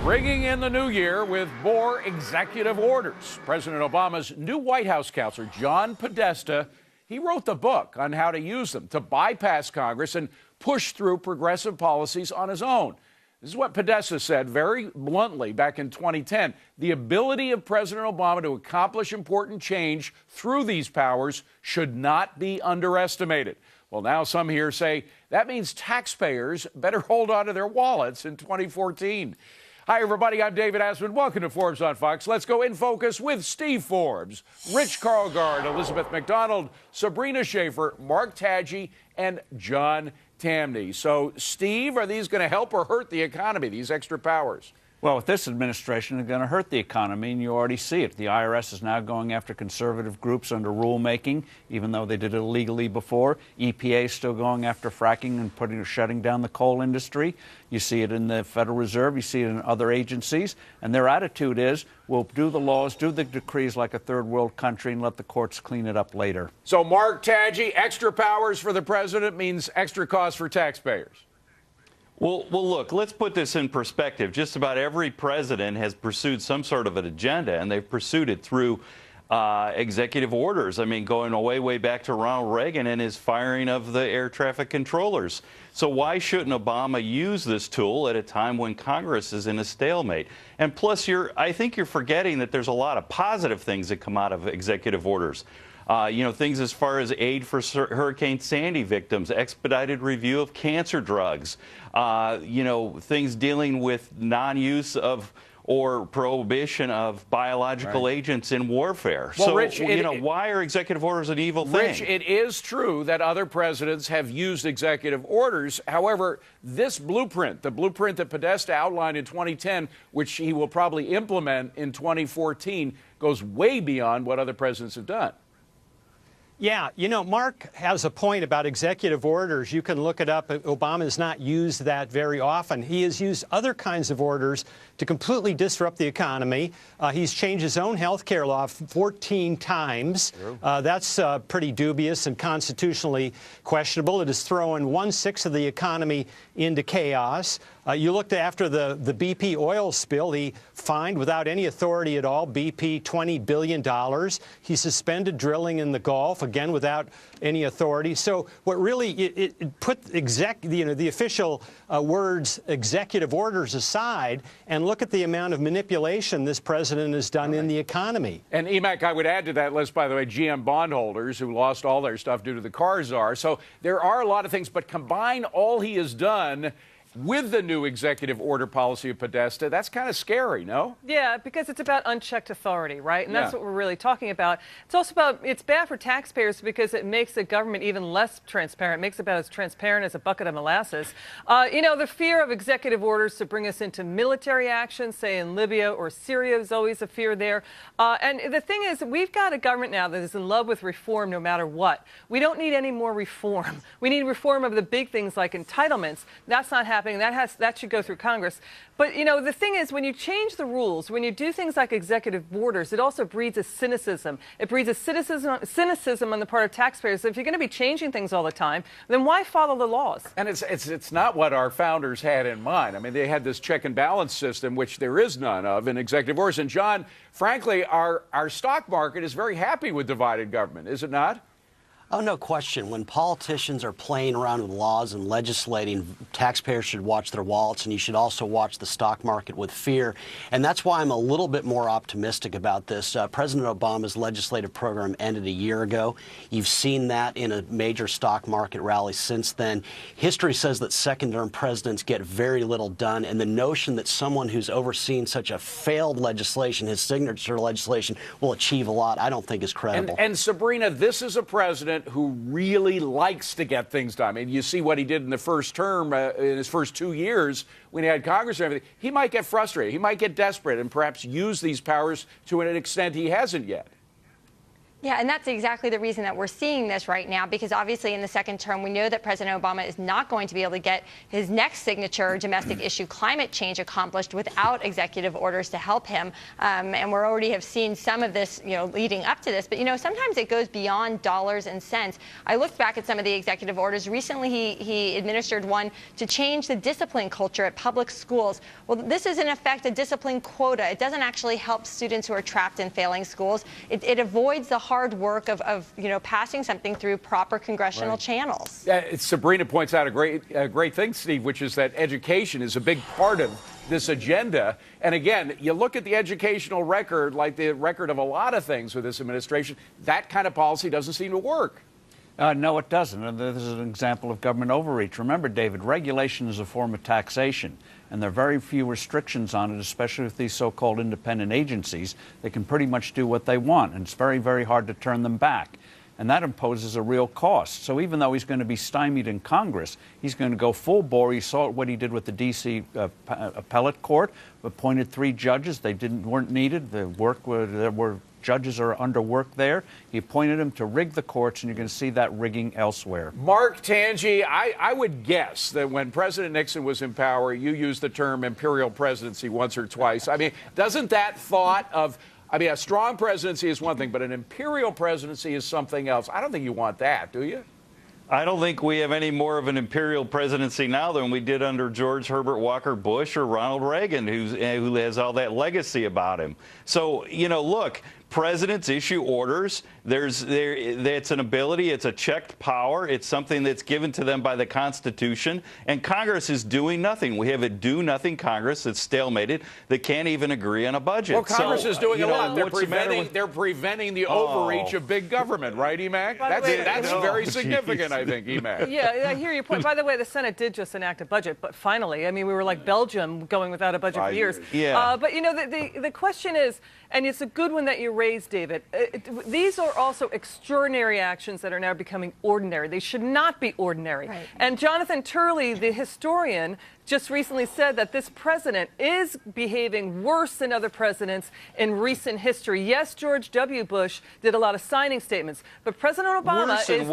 Ringing in the new year with more executive orders. President Obama's new White House counselor, John Podesta, he wrote the book on how to use them to bypass Congress and push through progressive policies on his own. This is what Podesta said very bluntly back in 2010. The ability of President Obama to accomplish important change through these powers should not be underestimated. Well, now some here say that means taxpayers better hold on to their wallets in 2014. Hi, everybody. I'm David Asman. Welcome to Forbes on Fox. Let's go in focus with Steve Forbes, Rich Karlgaard, Elizabeth McDonald, Sabrina Schaefer, Mark Taggi, and John Tamny. So, Steve, are these going to help or hurt the economy, these extra powers? Well, with this administration, they're going to hurt the economy, and you already see it. The IRS is now going after conservative groups under rulemaking, even though they did it illegally before. EPA is still going after fracking and shutting down the coal industry. You see it in the Federal Reserve. You see it in other agencies. And their attitude is, we'll do the laws, do the decrees like a third world country, and let the courts clean it up later. So, Mark Taggi, extra powers for the president means extra costs for taxpayers. Well, look, let's put this in perspective. Just about every president has pursued some sort of an agenda, and they've pursued it through executive orders. I mean, going way back to Ronald Reagan and his firing of the air traffic controllers. So why shouldn't Obama use this tool at a time when Congress is in a stalemate? And plus, I think you're forgetting that there's a lot of positive things that come out of executive orders. Things as far as aid for Hurricane Sandy victims, expedited review of cancer drugs, things dealing with non-use of or prohibition of biological agents in warfare. Well, so, Rich, why are executive orders an evil thing? Rich, it is true that other presidents have used executive orders. However, this blueprint, the blueprint that Podesta outlined in 2010, which he will probably implement in 2014, goes way beyond what other presidents have done. Yeah, Mark has a point about executive orders. You can look it up. Obama has not used that very often. He has used other kinds of orders to completely disrupt the economy. He's changed his own health care law 14 times. That's pretty dubious and constitutionally questionable. It is throwing 1/6 of the economy into chaos. You looked after the BP oil spill. He fined, without any authority at all, BP $20 billion. He suspended drilling in the Gulf, again, without any authority. So what really, it put the official words executive orders aside and look at the amount of manipulation this president has done in the economy. And EMAC, I would add to that list, by the way, GM bondholders who lost all their stuff due to the car czar. So there are a lot of things, but combine all he has done with the new executive order policy of Podesta, that's kind of scary, no? Yeah, because it's about unchecked authority, right? And that's what we're really talking about. It's also about, it's bad for taxpayers because it makes the government even less transparent. It makes it about as transparent as a bucket of molasses. The fear of executive orders to bring us into military action, say in Libya or Syria, is always a fear there. And the thing is, we've got a government now that is in love with reform no matter what. We don't need any more reform. We need reform of the big things like entitlements. That's not happening. That should go through Congress. But, the thing is, when you change the rules, when you do things like executive orders, it also breeds a cynicism. It breeds a cynicism on the part of taxpayers. If you're going to be changing things all the time, then why follow the laws? And it's not what our founders had in mind. I mean, they had this check and balance system, which there is none of in executive orders. And, John, frankly, our stock market is very happy with divided government, is it not? Oh, no question. When politicians are playing around with laws and legislating, taxpayers should watch their wallets, and you should also watch the stock market with fear. And that's why I'm a little bit more optimistic about this. President Obama's legislative program ended a year ago. You've seen that in a major stock market rally since then. History says that second-term presidents get very little done, and the notion that someone who's overseen such a failed legislation, his signature legislation, will achieve a lot, I don't think is credible. And Sabrina, this is a president who really likes to get things done. I mean, you see what he did in the first term, in his first 2 years when he had Congress and everything. He might get frustrated. He might get desperate and perhaps use these powers to an extent he hasn't yet. Yeah, and that's exactly the reason that we're seeing this right now, because obviously in the second term, we know that President Obama is not going to be able to get his next signature domestic issue climate change accomplished without executive orders to help him. And we already have seen some of this, leading up to this. But, sometimes it goes beyond dollars and cents. I looked back at some of the executive orders. Recently, he administered one to change the discipline culture at public schools. Well, this is in effect a discipline quota. It doesn't actually help students who are trapped in failing schools. It avoids the hard work of passing something through proper congressional channels. Sabrina points out a great thing, Steve, which is that education is a big part of this agenda. And again, you look at the educational record, like the record of a lot of things with this administration, that kind of policy doesn't seem to work. No, it doesn't. And this is an example of government overreach. Remember, David, regulation is a form of taxation, and there are very few restrictions on it, especially with these so-called independent agencies. They can pretty much do what they want, and it's very, very hard to turn them back. And that imposes a real cost. So even though he's going to be stymied in Congress, he's going to go full bore. You saw what he did with the D.C. Appellate Court, appointed 3 judges. They weren't needed. There were judges are under work there. He appointed them to rig the courts, and you're going to see that rigging elsewhere. Mark Tangi, I would guess that when President Nixon was in power, you used the term imperial presidency once or twice. I mean, doesn't that thought of, a strong presidency is one thing, but an imperial presidency is something else. I don't think you want that, do you? I don't think we have any more of an imperial presidency now than we did under George Herbert Walker Bush or Ronald Reagan, who has all that legacy about him. So, look, presidents issue orders. It's an ability. It's a checked power. It's something that's given to them by the Constitution. And Congress is doing nothing. We have a do-nothing Congress that's stalemated, that can't even agree on a budget. Well, Congress is doing a lot. They're they're preventing the overreach of big government, right, EMAC? That's very significant, I think, EMAC. Yeah, I hear your point. By the way, the Senate did just enact a budget, but finally, we were like Belgium going without a budget for years. Yeah. But, the question is, and it's a good one that you raised, David, these are also extraordinary actions that are now becoming ordinary. They should not be ordinary. Right. And Jonathan Turley, the historian, just recently said that this president is behaving worse than other presidents in recent history. Yes, George W. Bush did a lot of signing statements, but President Obama is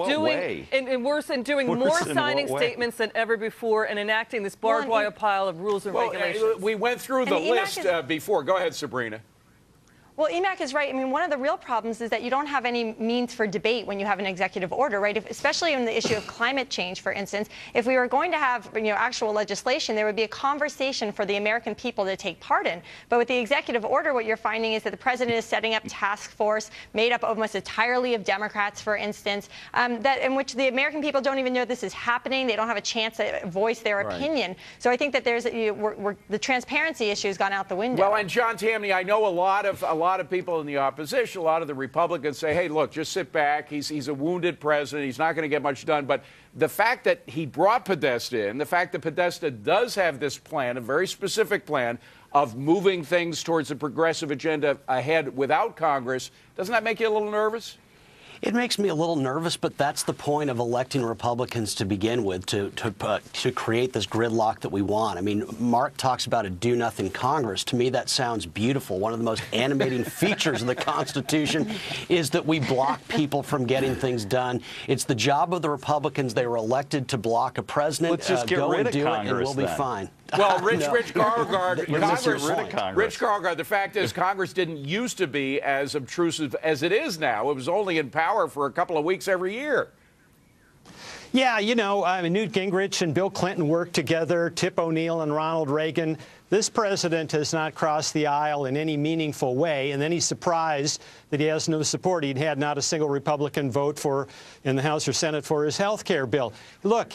doing more signing statements than ever before and enacting this barbed wire pile of rules and regulations. We went through the list before. Go ahead, Sabrina. Well, EMAC is right. One of the real problems is that you don't have any means for debate when you have an executive order, right? Especially in the issue of climate change, for instance. If we were going to have, actual legislation, there would be a conversation for the American people to take part in. But with the executive order, what you're finding is that the president is setting up task force made up almost entirely of Democrats, for instance, in which the American people don't even know this is happening. They don't have a chance to voice their opinion. So I think that there's the transparency issue has gone out the window. Well, and John Tamny, I know a lot of people in the opposition, a lot of the Republicans say, hey, look, just sit back. He's a wounded president. He's not going to get much done. But the fact that he brought Podesta in, the fact that Podesta does have this plan, a very specific plan of moving things towards a progressive agenda ahead without Congress, doesn't that make you a little nervous? It makes me a little nervous, but that's the point of electing Republicans to begin with, to create this gridlock that we want. Mark talks about a do-nothing Congress. To me, that sounds beautiful. One of the most animating features of the Constitution is that we block people from getting things done. It's the job of the Republicans. They were elected to block a president. Let's just get rid of Congress, and we'll be fine. Well, Rich Karlgaard, Rich Karlgaard, the fact is Congress didn't used to be as obtrusive as it is now. It was only in power for a couple of weeks every year. Yeah, Newt Gingrich and Bill Clinton worked together, Tip O'Neill and Ronald Reagan. This president has not crossed the aisle in any meaningful way, and then he's surprised that he has no support. He'd had not a single Republican vote in the House or Senate for his health care bill. Look,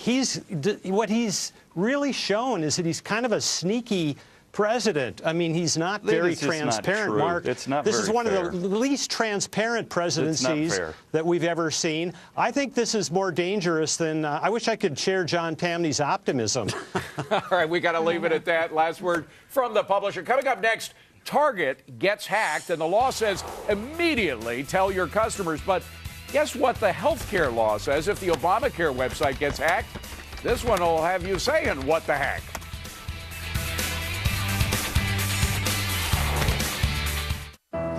what he's really shown is that he's kind of a sneaky president. He's not very transparent, Mark. It's not this very is one fair. of the least transparent presidencies that we've ever seen. I think this is more dangerous than I wish I could share John Tamny's optimism. All right, we got to leave it at that. Last word from the publisher. Coming up next, Target gets hacked, and the law says immediately tell your customers. But guess what the healthcare law says if the Obamacare website gets hacked? This one will have you saying, what the heck?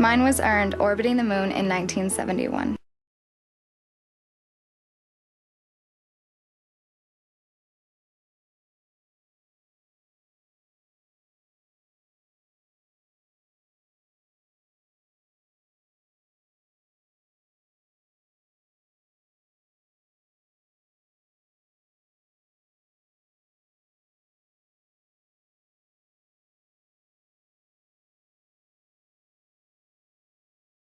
Mine was earned orbiting the moon in 1971.